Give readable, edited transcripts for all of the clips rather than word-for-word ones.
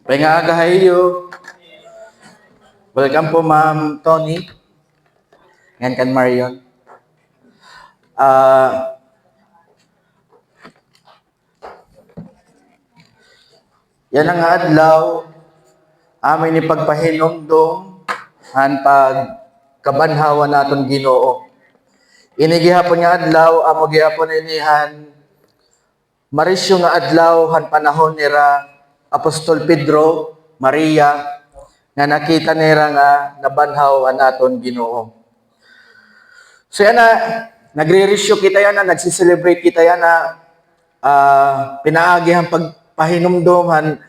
Pahinga kahayo. Welcome po, Ma'am Tony. Ngan kan Marion. Yan ang adlaw. Amin ni pagpahinumdum han pag kabanhawa naton Ginoo. Ini gihapon nga adlaw, amo gihapon inihan Marisyo nga adlaw han panahon nira Apostol Pedro, Maria, nga nakita nira nga nabanhaw an aton Ginoo. So yan na, nagre-resyo kita yan na, nagsiselebrate kita yan na pinaagihang pagpahinumdum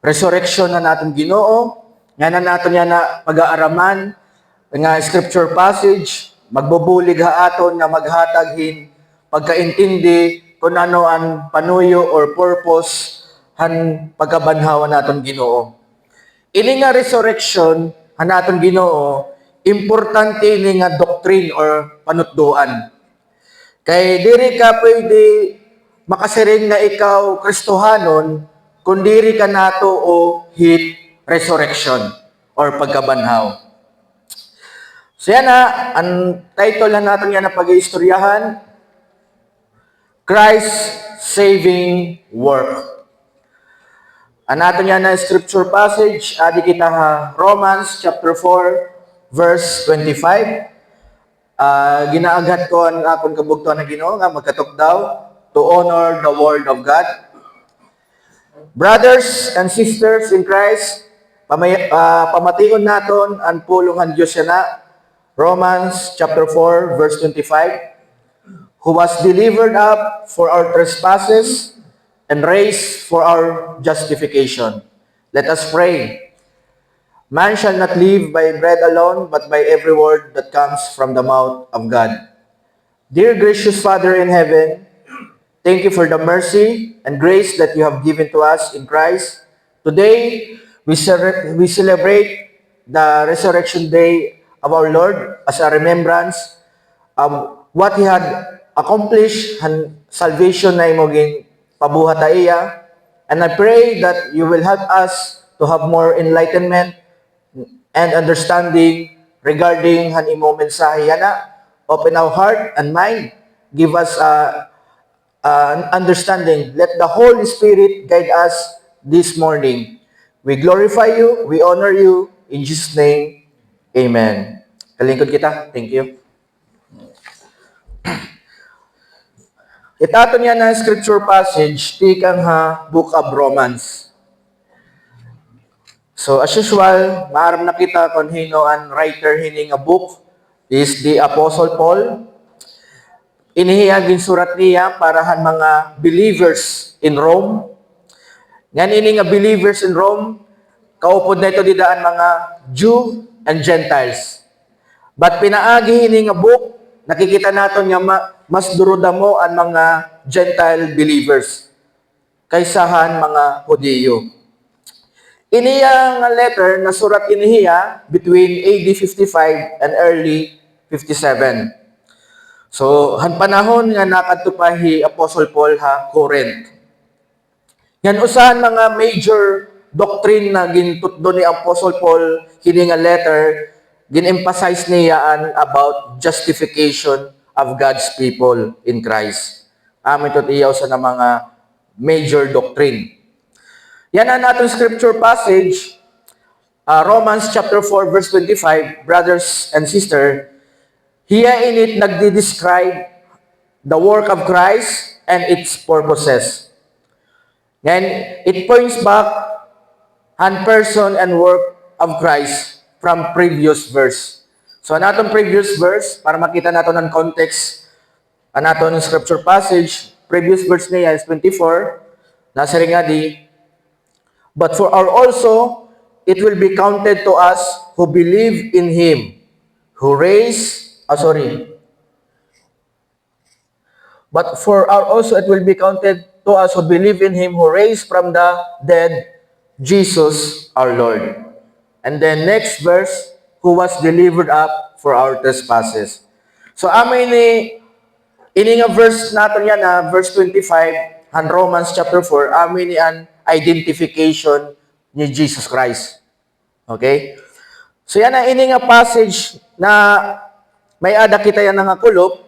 resurrection na naton Ginoo, nga na naton yan na pag-aaraman, nga scripture passage, magbubulig ha aton nga maghataghin pagkaintindi kung ano ang panuyo or purpose han pagkabanhawa naton Ginoo. Ini nga resurrection han naton Ginoo, importante ini nga doctrine or panutduan. Kay diri ka pwede makasiring nga ikaw Kristohanon kung diri ka nato o hit resurrection or pagkabanhaw. So yan na, ang title na natin yan na pag-iistoryahan, Christ Saving Work. Ang natin yan na scripture passage, adi kita ha, Romans chapter 4, verse 25. Ginaagat ko ang akong kabugtuan na Ginoo nga magkatok daw to honor the word of God. Brothers and sisters in Christ, pamation naton ang pulungan Diyos na Romans chapter 4 verse 25, who was delivered up for our trespasses and raised for our justification. Let us pray. Man shall not live by bread alone, but by every word that comes from the mouth of God. Dear gracious Father in heaven, thank you for the mercy and grace that you have given to us in Christ. Today, we celebrate the resurrection day of our Lord as a remembrance of what He had accomplished and salvation na imoging pabuhata iya. And I pray that you will help us to have more enlightenment and understanding regarding han imo mensahe yana. Open our heart and mind. Give us understanding. Let the Holy Spirit guide us this morning. We glorify you, we honor you, in Jesus' name, amen. Kalingkod kita. Thank you. Itato niya na scripture passage, tikang ha, Book of Romans. So as usual, maaram na kita kung hino ang writer hining a book is the Apostle Paul. Inihiyagin surat niya para han mga believers in Rome. Ngan ini nga believers in Rome, kaupod na ito didaan mga Jew and Gentiles. But pinaagi ini nga book, nakikita naton nga mas durudamo ang mga Gentile believers kaysahan mga Hudiyo. Iniya nga letter na surat inihiya between AD 55 and early 57. So, han panahon nga nakatupahi Apostle Paul ha Corinth. Yan usahan mga major doctrine na gintutdo ni Apostle Paul kini nga letter, gin-emphasize niya about justification of God's people in Christ. Amin tot iyaw sa na mga major doctrine. Yan ang natong scripture passage, Romans chapter 4 verse 25, brothers and sisters. Here in it nagdi-describe the work of Christ and its purposes. And it points back on person and work of Christ from previous verse. So anatong previous verse, para makita nato ng context, anaton ng scripture passage, previous verse niya is 24, nasa rin nga di, but for our also, it will be counted to us who believe in Him, who raised, but for our also it will be counted to us who believe in Him who raised from the dead Jesus our Lord. And then next verse, who was delivered up for our trespasses. So amin ini nga verse natin yan na verse 25 han Romans chapter 4, amin ni an identification ni Jesus Christ. Okay? So yan ang ini nga passage na may ada kita yan nga kulop,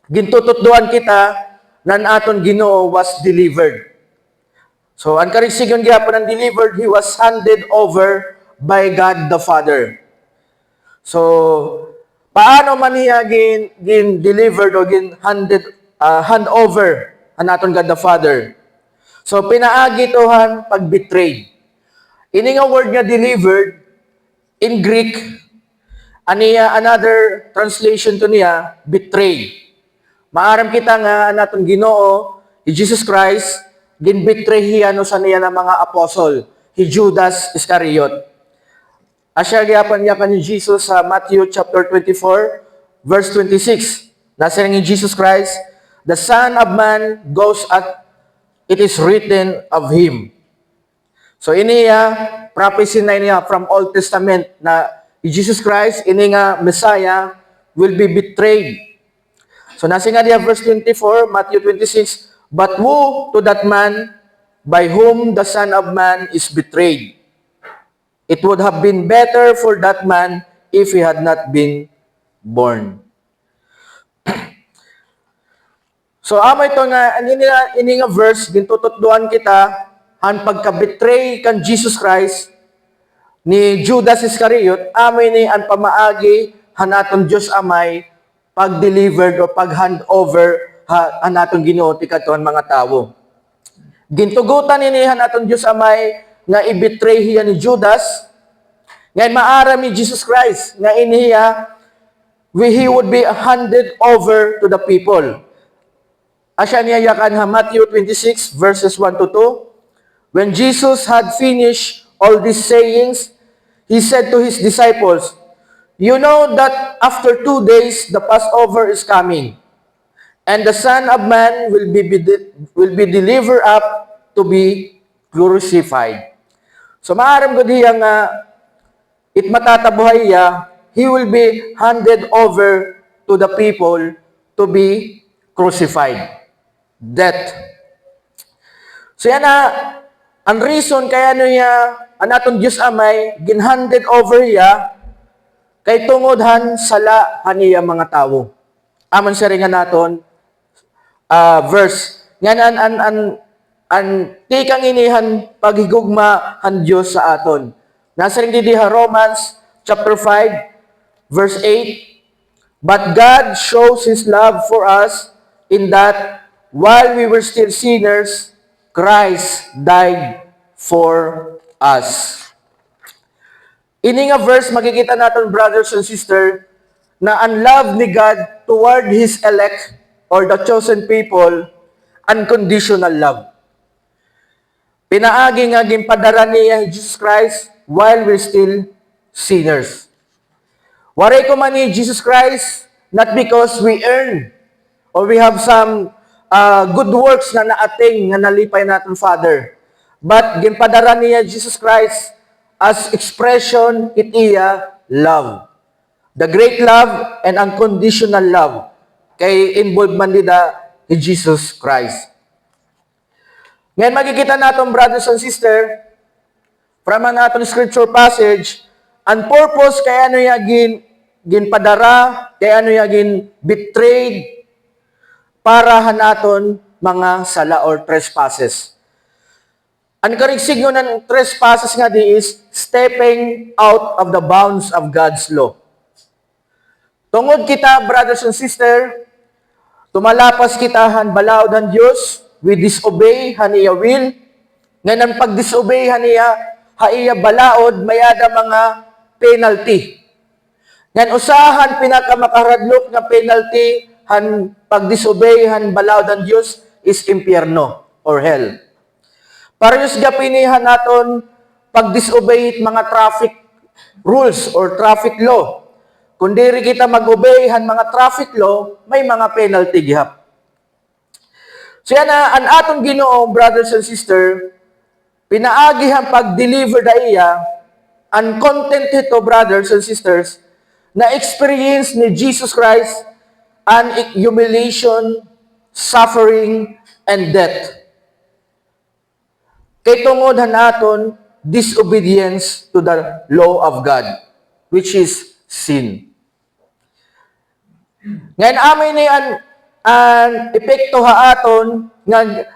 gintututduan kita nan aton Ginoo was delivered. So ang karigsigon gyapon ng delivered, he was handed over by God the Father. So paano man niya gin delivered o gin hand over ang aton God the Father? So pinaagi tohan pag-betray. Ini nga word nga delivered in Greek, aniya another translation to niya, betray. Maaram kita nga naton Ginoo, Jesus Christ, gin-betray hiya no sa niya ng mga apostol, si Judas Iscariot. Asya gyapon niya ni Jesus sa Matthew chapter 24 verse 26. Nasa ni Jesus Christ, the Son of Man goes at it is written of him. So iniya prophecy na niya from Old Testament na Jesus Christ, ini nga Messiah, will be betrayed. So nasa nga diya verse 24, Matthew 26, but woe to that man by whom the Son of Man is betrayed. It would have been better for that man if he had not been born. So amo ito nga, ini nga verse, gintututduan kita, ang pagka-betray kan Jesus Christ ni Judas Iscariot, amo ini ang pamaagi hanaton Diyos Amay pag-delivered o pag-hand over hanaton Ginoo ti kadtong mga tawo. Gintugutan ini hanaton Diyos Amay nga i-betray hiya ni Judas, ngayon maaram ni Jesus Christ nga iniya he would be handed over to the people. Asya niya yakan ha Matthew 26 verses 1 to 2. When Jesus had finished all these sayings, he said to his disciples, you know that after 2 days the Passover is coming, and the Son of Man will be delivered up to be crucified. So maaram ko diya nga it matatabuhay ya, he will be handed over to the people to be crucified. Death. So yan na, ang reason kaya niya, ang atong Diyos Amay, ginhanded over ya, kay tungodhan sala haniya mga tao. Aman siya rin nga naton, verse, yan an tikang inihan paghigugma han Diyos sa aton. Nasa rin diha Romans chapter 5, verse 8, but God shows His love for us in that while we were still sinners, Christ died for us. Ini nga verse, makikita natin, brothers and sisters, na ang love ni God toward His elect or the chosen people, unconditional love. Pinaagi nga ginpadara niya Jesus Christ while we're still sinners. Waray ko man ni Jesus Christ, not because we earn or we have some good works na naating na nalipay natin Father. But ginpadara niya Jesus Christ as expression it iya love. The great love and unconditional love kay involved man nila ni Jesus Christ. Ngayon makikita natin, brothers and sisters, from ang ating scripture passage, ang purpose kaya ano yung ginpadara, kaya ano yung betrayed, para hanaton mga sala or trespasses. Ang karigsigno ng trespasses nga di is stepping out of the bounds of God's law. Tungod kita, brothers and sisters, tumalapas kita han balaod han Diyos, we disobey han iya will, nga nang pag-disobey han iya, haiya balaod, mayada mga penalty. Ngan usahan pinakamakaradlok nga penalty han pag-disobey han balaod ang Diyos is impyerno or hell. Parehas gapinihan naton pag-disobey mga traffic rules or traffic law. Kung diri kita mag-obey han mga traffic law, may mga penalty gihap. So yan na, ang atong Ginoo, brothers and sisters, pinaagi han pag-deliver da iya, ang content ito, brothers and sisters, na experience ni Jesus Christ and humiliation, suffering, and death. Kay tungod naton, disobedience to the law of God, which is sin. Ngayon amin ni an epekto haaton nga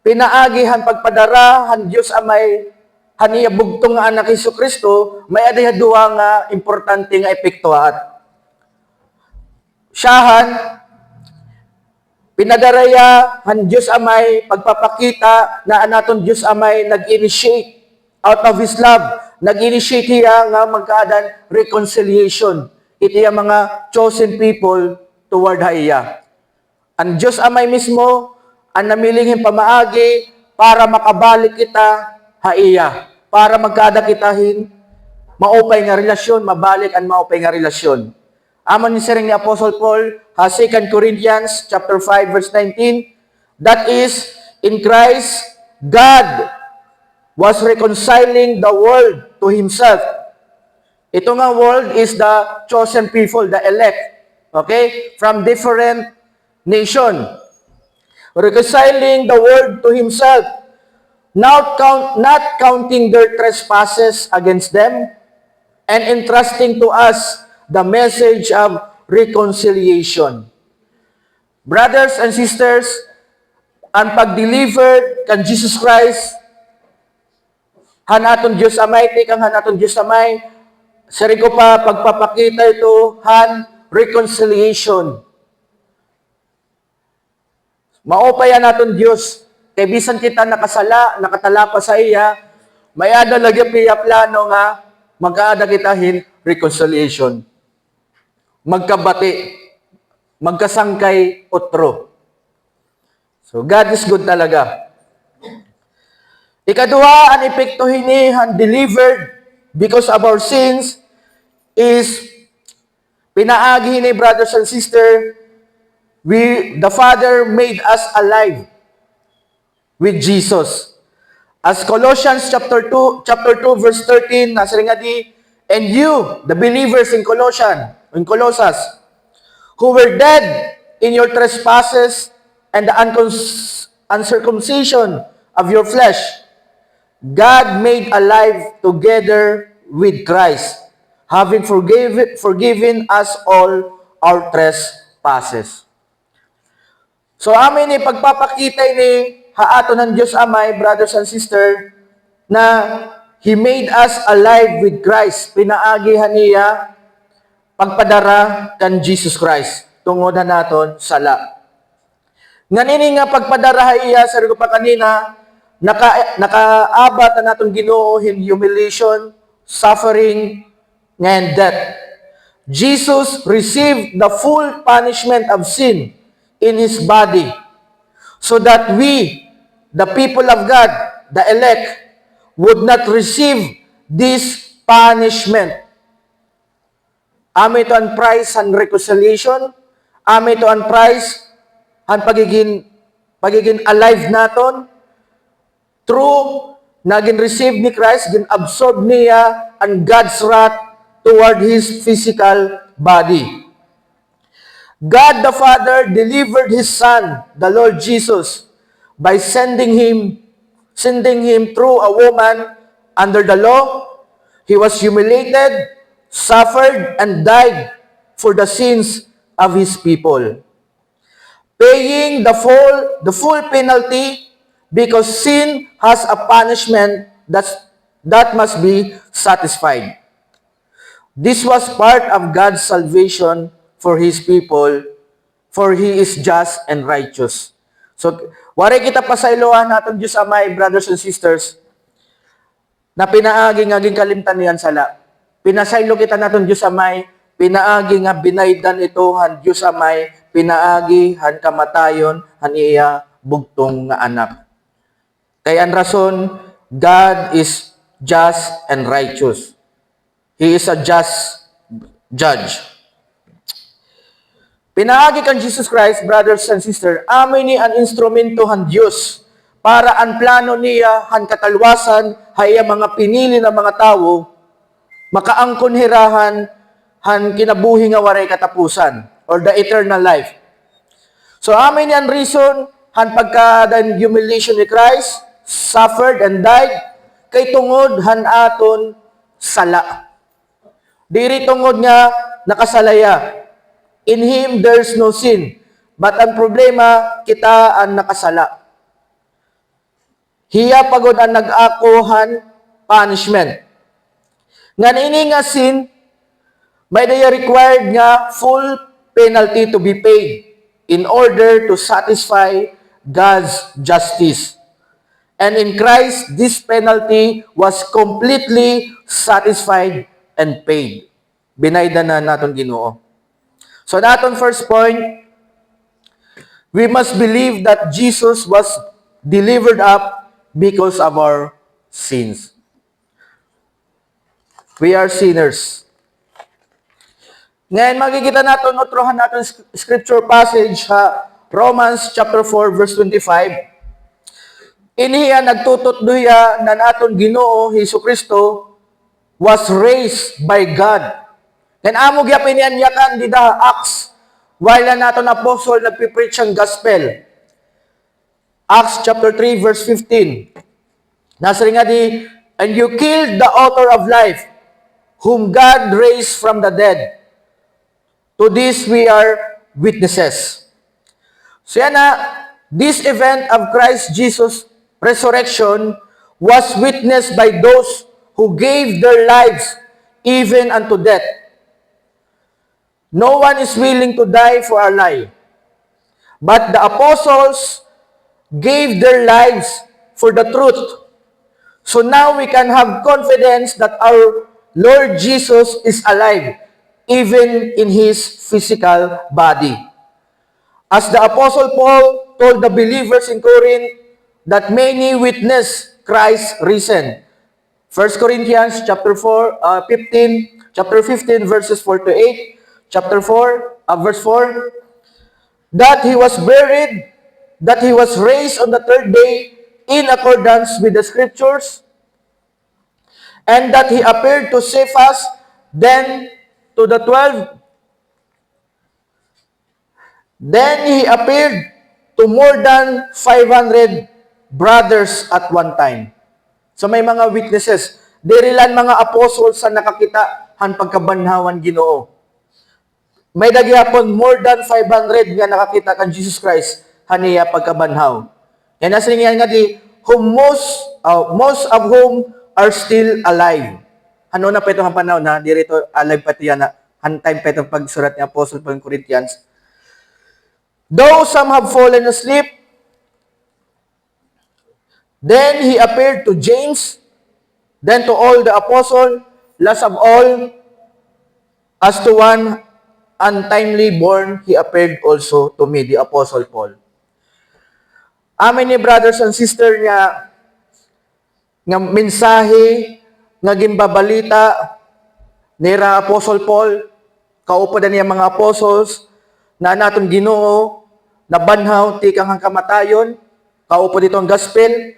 pinaagihan pagpadarahan Dios amay haniya bugtong nga anak Hesus Kristo, may adaya duha nga importante nga epekto haat. Siyahan pinadaraya han Dios amay pagpapakita na anaton Dios amay nag-initiate out of His love, nag-initiate hiya nga magkaadan reconciliation. Iti ang mga chosen people toward haiya. Ang Diyos amay mismo, ang namilingin pamaagi para makabalik kita haiya. Para magkada kitahin, maupay nga relasyon, mabalik ang maupay nga relasyon. Amon ni siring ni Apostle Paul, 2 Corinthians chapter 5 verse 19, that is, in Christ, God was reconciling the world to Himself. Ito nga world is the chosen people, the elect, okay, from different nation. Reconciling the world to Himself, not counting their trespasses against them, and entrusting to us the message of reconciliation. Brothers and sisters, ang pag-delivered kan Jesus Christ, hanaton Diyos amay, tikang hanaton Diyos amay, sari ko pa pagpapakita ito, reconciliation. Maupayan naton Diyos, kay bisan kita nakasala, nakatalapa sa iya, may ada lagi piya plano nga, magkaada kitahin reconciliation. Magkabati, magkasangkay otro. So God is good talaga. Ikaduha, ang epekto hinihan delivered because of our sins is pinaagi ni brothers and sisters, the Father made us alive with Jesus. As Colossians chapter 2 verse 13 nasa nga di, and you, the believers in Colossus, who were dead in your trespasses and the uncircumcision of your flesh, God made alive together with Christ, having forgiven us all our trespasses. So amin ni pagpapakita ni haaton ng Diyos Amay, brothers and sisters, na He made us alive with Christ. Pinaagihan niya pagpadara kan Jesus Christ. Tungodan naton sala. Nganini nga pagpadara iya, sa ko pa kanina, nakaabat na naton Ginoo in humiliation, suffering, and death. Jesus received the full punishment of sin in His body so that we, the people of God, the elect, would not receive this punishment. Ame to ang price and reconciliation, ame to ang price ang pagiging alive naton through naging receive ni Christ, gin absorb niya ang God's wrath toward His physical body. God the Father delivered His Son, the Lord Jesus, by sending Him through a woman under the law. He was humiliated, suffered, and died for the sins of His people, paying the full penalty, because sin has a punishment that must be satisfied. This was part of God's salvation for His people, for He is just and righteous. So, wari kita pasaylohan natin Diyos Amay, brothers and sisters, na pinaaging kalimtan niyan sala. Pinasaylo kita natin Diyos Amay, pinaagi nga binaydan ito han Diyos Amay, pinaagi han kamatayon han iya bugtong nga anak. Kaya ang rason, God is just and righteous. He is a just judge. Pinaagi kan Jesus Christ, brothers and sisters, amin ni ang instrumento han Diyos para ang plano niya han katalwasan haya mga pinili na mga tao makaangkon hirahan han kinabuhi nga waray katapusan or the eternal life. So amin ni ang reason han pagka humiliation ni Christ, suffered and died, kay tungod hanaton sala. Diri tungod nga nakasalaya. In Him there's no sin. But ang problema, kita ang nakasala. Hiya pagod ang nag-akuhan punishment. Nga ini nga sin, may daya required nga full penalty to be paid in order to satisfy God's justice. And in Christ, this penalty was completely satisfied and paid. Binayda na naton Ginoo. So naton first point, we must believe that Jesus was delivered up because of our sins. We are sinners. Ngayon, makikita natin, utrohan natin scripture passage, Romans chapter 4, verse 25. Iniya nagtututduya na naton Ginoo Hesus Kristo was raised by God. Ngayon, amog yapin yan yakan, di da Acts, while na naton apostle nagpipreach ang gospel. Acts chapter 3, verse 15. Nasari nga di, and you killed the author of life, whom God raised from the dead. To this we are witnesses. So yan na, this event of Christ Jesus' resurrection was witnessed by those who gave their lives even unto death. No one is willing to die for a lie. But the apostles gave their lives for the truth. So now we can have confidence that our Lord Jesus is alive, even in His physical body. As the Apostle Paul told the believers in Corinth that many witness Christ risen. 1 Corinthians chapter 15, verses 4 to 8, chapter 4, verse 4, that He was buried, that He was raised on the third day in accordance with the Scriptures, and that He appeared to Cephas, then to the 12. Then He appeared to more than 500 brothers at one time. So may mga witnesses. Dirilan mga apostles sa nakakita han pagkabanhawan Ginoo. May daghihapon more than 500 nga nakakita kan Jesus Christ haniya pagkabanhaw. Yan nasa nga di, most of whom are still alive. Ano na pa itong panahon na, dirito alive pati yan na, time pa itong pagsurat ni Apostle Paul Corinthians. Though some have fallen asleep, then He appeared to James, then to all the apostles, last of all, as to one untimely born, He appeared also to me, the Apostle Paul. Amin ni brothers and sisters nga mensahe nga gimbabalita nira Apostle Paul, kaupada niya mga apostles na naton Ginoo nabanhaw ti kang kamatayon, kaupod ito ang gospel.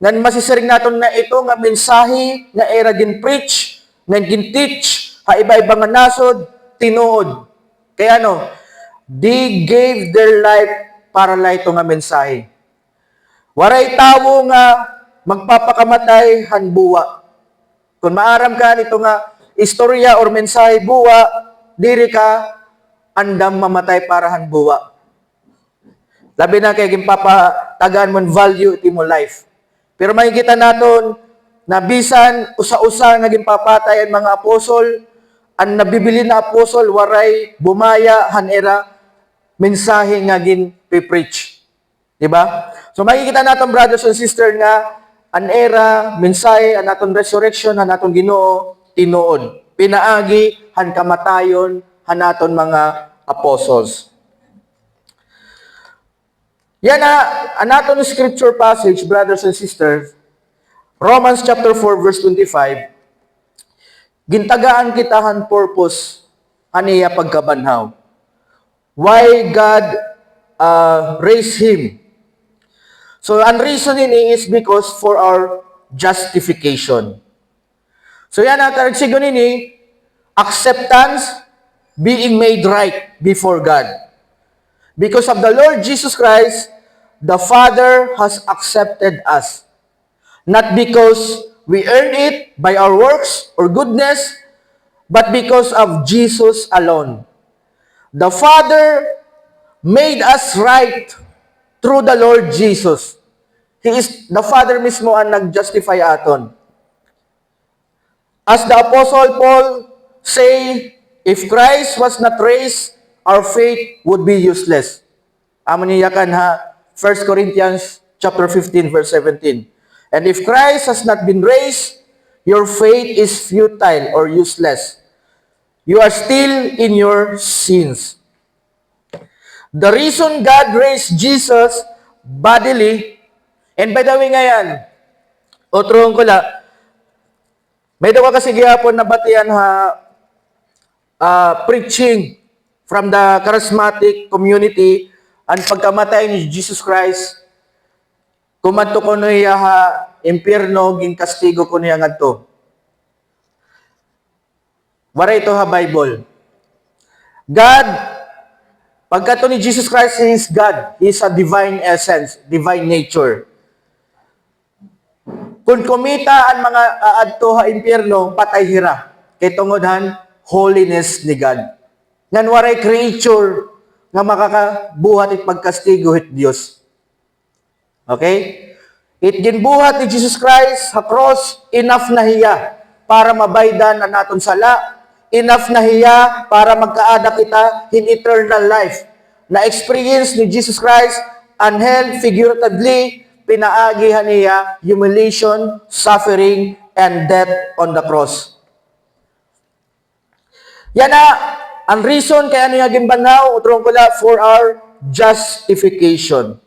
Ngan masisiring naton na ito nga mensahe nga era gin preach, nga gin teach, iba-iba nga nasod, tinuod. Kaya they gave their life para la ito nga mensahe. Waray tawo nga magpapakamatay hanbuwa. Kung maaram ka nito nga istorya or mensahe buwa, diri ka andam mamatay para hanbuwa. Labi na kay gimpapatagaan mo value iti mo life. Pero makikita naton na bisan usa-usa nga gimpapatay ang mga apostol, ang nabibili na apostol waray bumaya hanera mensahe nga gin preach. Diba? So makikita natin brothers and sisters nga an era, mensahe, an aton resurrection, han aton Ginoo tinuod. Pinaagi han kamatayon han aton mga apostles. Yan na an aton scripture passage brothers and sisters, Romans chapter 4 verse 25. Gintagaan kita han purpose aniya pagkabanhaw. Why God raised Him. So, ang reason ini is because for our justification. So, yan ang karagsigon ini, acceptance, being made right before God. Because of the Lord Jesus Christ, the Father has accepted us. Not because we earn it by our works or goodness, but because of Jesus alone. The Father made us right through the Lord Jesus. The Father mismo ang nag-justify aton. As the Apostle Paul say, if Christ was not raised, our faith would be useless. Amo niya kan ha, 1 Corinthians chapter 15 verse 17. And if Christ has not been raised, your faith is futile or useless. You are still in your sins. The reason God raised Jesus bodily, and by the way ngayon, utrohon ko la, may dawa kasi gihapon na batian ha, preaching from the charismatic community, ang pagkamatay ni Jesus Christ, kumadto ko niya ha, impyerno, gin kastigo ko niya ngadto. Wala ito ha Bible. God, pagkato ni Jesus Christ, He is God. He is a divine essence, divine nature. Kung kumita ang mga aadto ha impyerno, patay hira. Kay tungod holiness ni God. Ngan waray creature nga makakabuhat at pagkastigo hit Dios. Okay? It ginbuhat ni Jesus Christ sa cross, enough na hiya para mabaydan ang naton sala. Enough na hiya para magkaada kita in eternal life. Na-experience ni Jesus Christ and hell figuratively, pinaagihan niya humiliation, suffering, and death on the cross. Yan na, ang reason kaya niya gimbanaw, utrong kula, for our justification.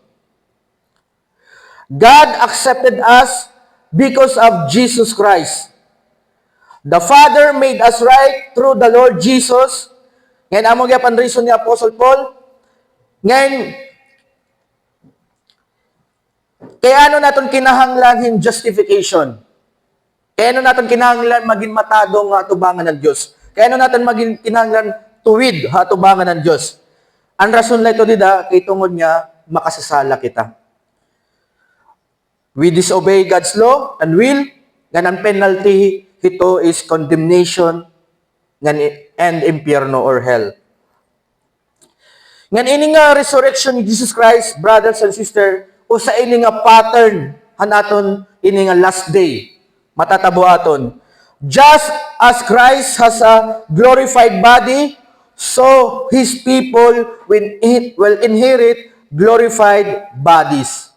God accepted us because of Jesus Christ. The Father made us right through the Lord Jesus. Ngayon, among yapan reason ni Apostle Paul. Ngayon, kaya ano natin kinahanglan yung justification? Kaya ano natin kinahanglan maging matadong hatubangan ng Diyos? Kaya ano natin maging kinahanglan tuwid hatubangan ng Diyos? Ang rason lang ito dida, kay tungod niya, makasasala kita. We disobey God's law and will, ganang penalty ito is condemnation and impyerno or hell. Ngan ini nga resurrection ni Jesus Christ, brothers and sisters, o sa ini nga pattern hanaton ini nga last day matatabo aton. Just as Christ has a glorified body, so His people will inherit glorified bodies.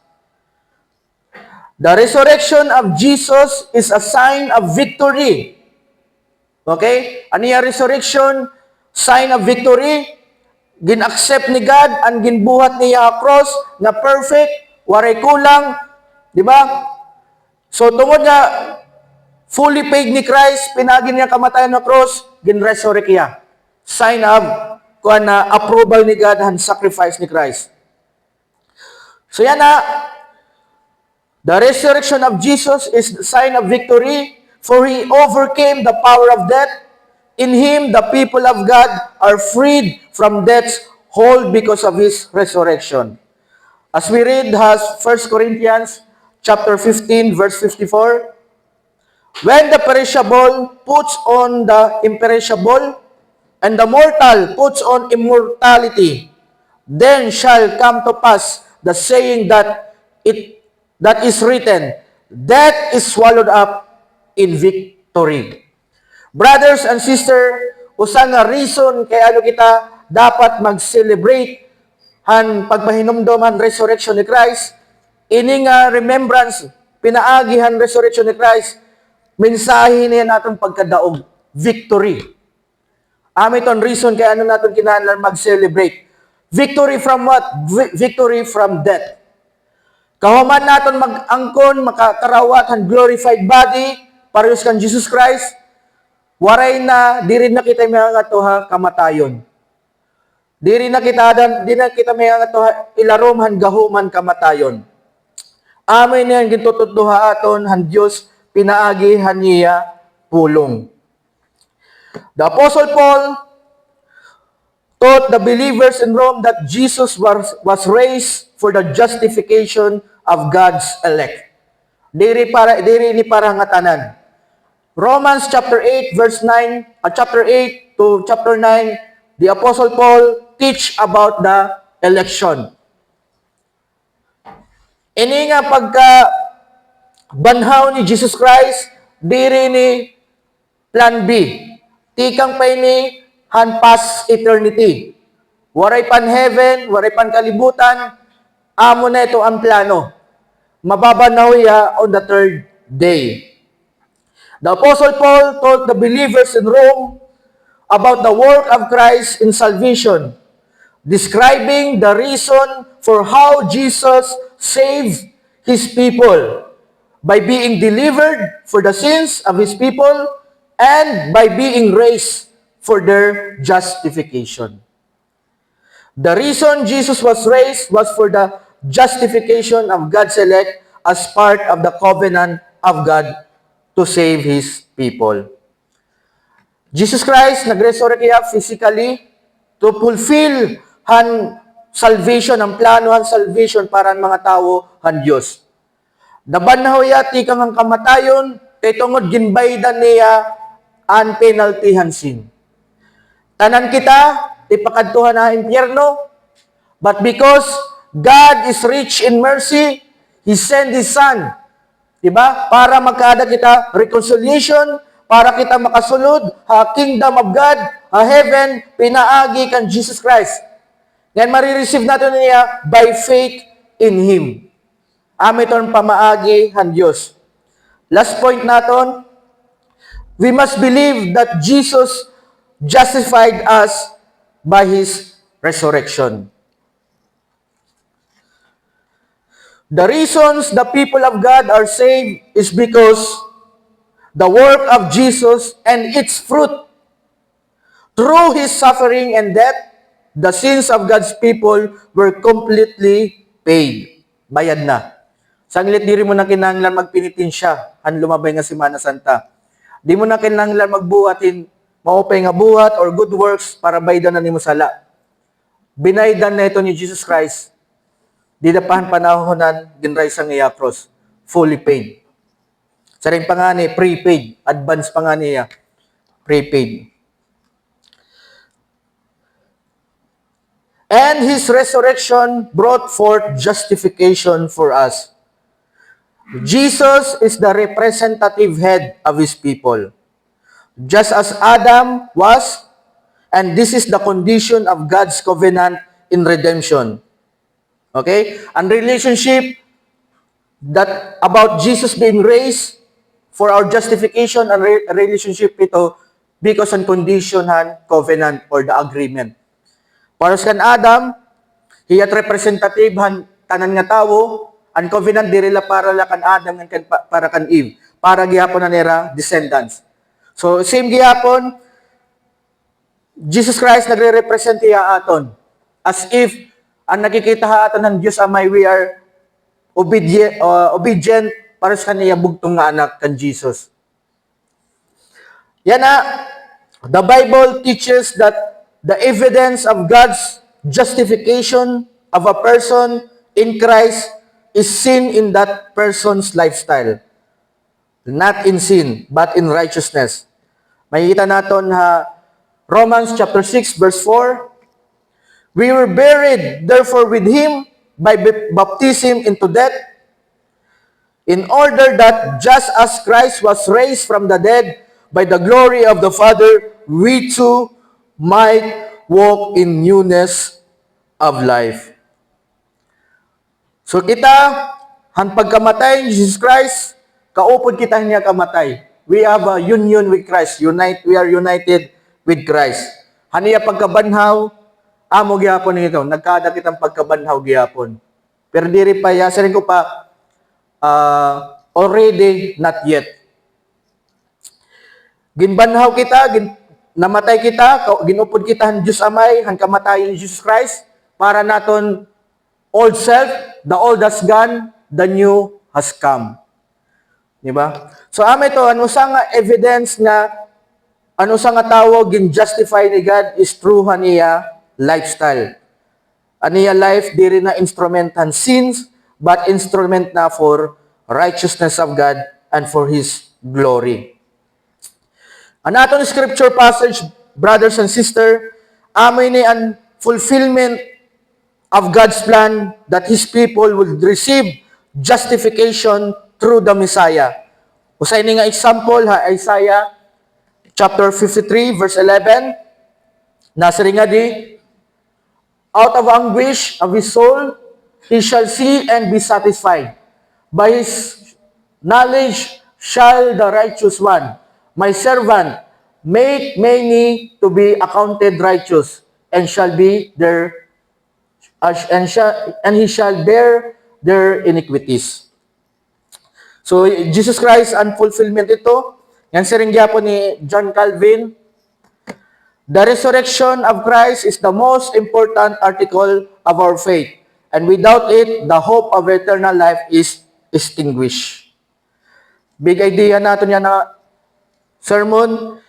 The resurrection of Jesus is a sign of victory. Okay? Ano yung resurrection? Sign of victory. Gin-accept ni God ang ginbuhat niya cross na perfect, waray kulang. Di ba? So, tungod nga, fully paid ni Christ, pinagin niya kamatayan na cross, gin-resurrect niya. Sign of approval ni God ang sacrifice ni Christ. So, yan na. The resurrection of Jesus is the sign of victory, for He overcame the power of death. In Him, the people of God are freed from death's hold because of His resurrection. As we read 1 Corinthians chapter 15, verse 54, when the perishable puts on the imperishable, and the mortal puts on immortality, then shall come to pass the saying that is written, death is swallowed up in victory. Brothers and sisters, usa nga reason kay ano kita dapat mag-celebrate han pagpahinumdom han resurrection ni Christ, ini nga remembrance, pinaagi han resurrection ni Christ, mensahe niya naton pagkadaog, victory. Ami ton reason kay ano naton kinahanglan mag-celebrate. Victory from what? Victory from death. Kahuman naton mag-angkon, makakarawat ang glorified body, parehas kan Jesus Christ, waray na, di rin na kita may nga toha kamatayon. Di rin na kita may nga toha ilarom han gahuman kamatayon. Amin niyan gintutuduha aton han Dios pinaagi han niya pulong. The Apostle Paul taught the believers in Rome that Jesus was raised for the justification of God's elect. Diri ni para nga tanan. Romans chapter 8 verse 9, chapter 8 to chapter 9, the Apostle Paul teach about the election. Ini nga pagka banhaw ni Jesus Christ, diri ni plan B. Tikang pa ini han past eternity. Waray pan heaven, waray pan kalibutan, amo na ito ang plano. Mababanaw ya on the third day. The Apostle Paul told the believers in Rome about the work of Christ in salvation, describing the reason for how Jesus saved His people by being delivered for the sins of His people and by being raised for their justification. The reason Jesus was raised was for the justification of God's elect as part of the covenant of God to save His people. Jesus Christ nag-resurrect niya physically to fulfill han salvation, ang plano han salvation para ang mga tao han Diyos. Nabanhaw ya tikang ang kamatayon, kay tungod ginbaydan niya ang penalty han sin. Tanan kita, ipakadtuhan na impyerno, but because God is rich in mercy, He sent His Son, diba? Para magkaada kita reconciliation, para kita makasulod, kingdom of God, heaven, pinaagi kan Jesus Christ. Ngayon, marireceive natin niya by faith in Him. Amiton pamaagi han Diyos. Last point naton, we must believe that Jesus justified us by His resurrection. The reasons the people of God are saved is because the work of Jesus and its fruit. Through His suffering and death, the sins of God's people were completely paid. Bayad na. Sanglit diri mo na kinahanglan magpinitin siya, han lumabay nga Semana Santa. Di mo na kinahanglan magbuhatin, maupay nga buhat or good works para baydan na nimo sala. Binaydan na ito ni Jesus Christ. Di na pahan panahonan, ginray sa nga cross. Fully paid. Sa rin pa nga ni, prepaid. Advance pa nga niya. Prepaid. And His resurrection brought forth justification for us. Jesus is the representative head of His people. Just as Adam was, and this is the condition of God's covenant in redemption. Okay? Ang relationship that about Jesus being raised for our justification and relationship ito because ang condition han covenant or the agreement. Para sa kan Adam, hiyat representative han tanan nga tawo, ang covenant dirila para la kan Adam and para kan Eve, para gihapon na nila descendants. So same gihapon, Jesus Christ nagre-represent iya aton as if ang nakikita ha aton ng Diyos amay we are obedient para sa kaniya bugtong nga anak kan Jesus. Yan na, the Bible teaches that the evidence of God's justification of a person in Christ is seen in that person's lifestyle. Not in sin, but in righteousness. Makikita natin Romans chapter 6 verse 4. We were buried therefore with Him by baptism into death, in order that just as Christ was raised from the dead by the glory of the Father, we too might walk in newness of life. So kita, han pagkamatay ni Jesus Christ, kaupod kita niya kamatay. We have a union with Christ. We are united with Christ. Haniya pagkabanhaw, amo gihapon nito. Nagkada kitang pagkabanhaw gihapon. Pero diri pa ya, sarin ko pa, already, not yet. Ginbanhaw kita, namatay kita, ginupod kita han Diyos Amay, han kamatayon ni Jesus Christ, para naton old self, the old has gone, the new has come. Diba? So ame to, ano sa nga evidence na ano sa nga tao gin-justify ni God is through haniya lifestyle. Aniya life, diri na instrument han sins, but instrument na for righteousness of God and for His glory. Ang aton scripture passage, brothers and sisters, amoy ni ang fulfillment of God's plan that His people would receive justification through the Messiah. Usay ni nga example, Isaiah chapter 53, verse 11, nasa rin nga di, out of anguish of his soul, he shall see and be satisfied. By his knowledge shall the righteous one, my servant, make many to be accounted righteous, and shall be their and he shall bear their iniquities. So, Jesus Christ, ang fulfillment ito, yan sa rin po ni John Calvin, the resurrection of Christ is the most important article of our faith, and without it, the hope of eternal life is extinguished. Big idea natin yan na sermon,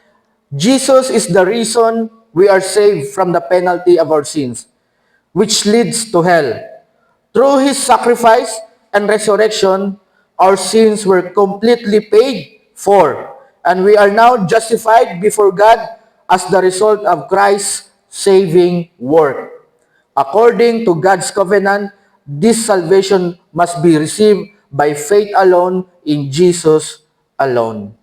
Jesus is the reason we are saved from the penalty of our sins, which leads to hell. Through His sacrifice and resurrection, our sins were completely paid for, and we are now justified before God as the result of Christ's saving work. According to God's covenant, this salvation must be received by faith alone in Jesus alone.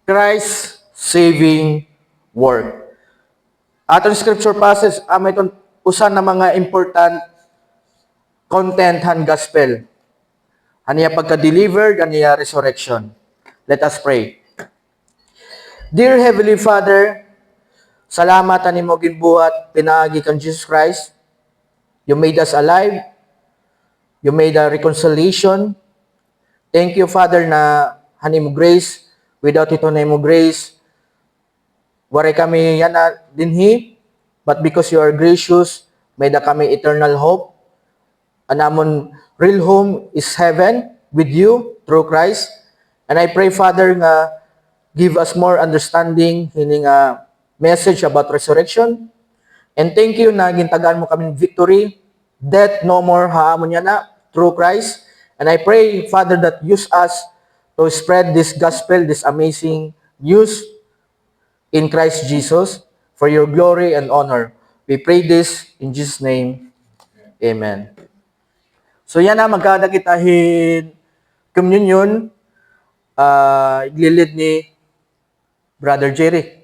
Christ's saving work. Atong scripture passage, may itong usan na mga important content han gospel. Aniya pagka-delivered, aniya resurrection. Let us pray. Dear Heavenly Father, salamat ani mo ginbuhat pinaagi kang Jesus Christ. You made us alive. You made a reconciliation. Thank you, Father, na hani mo grace. Without ito na mo grace, waray kami yan na dinhi. But because you are gracious, may da kami eternal hope. Anamon real home is heaven with you through Christ. And I pray, Father, nga give us more understanding hining message about resurrection. And thank you na gintagaan mo kami victory, death no more haamon niya na through Christ. And I pray, Father, that use us to spread this gospel, this amazing news in Christ Jesus for your glory and honor. We pray this in Jesus' name. Amen. So yan na, magkada kitahin communion, iglilid ni Brother Jerry.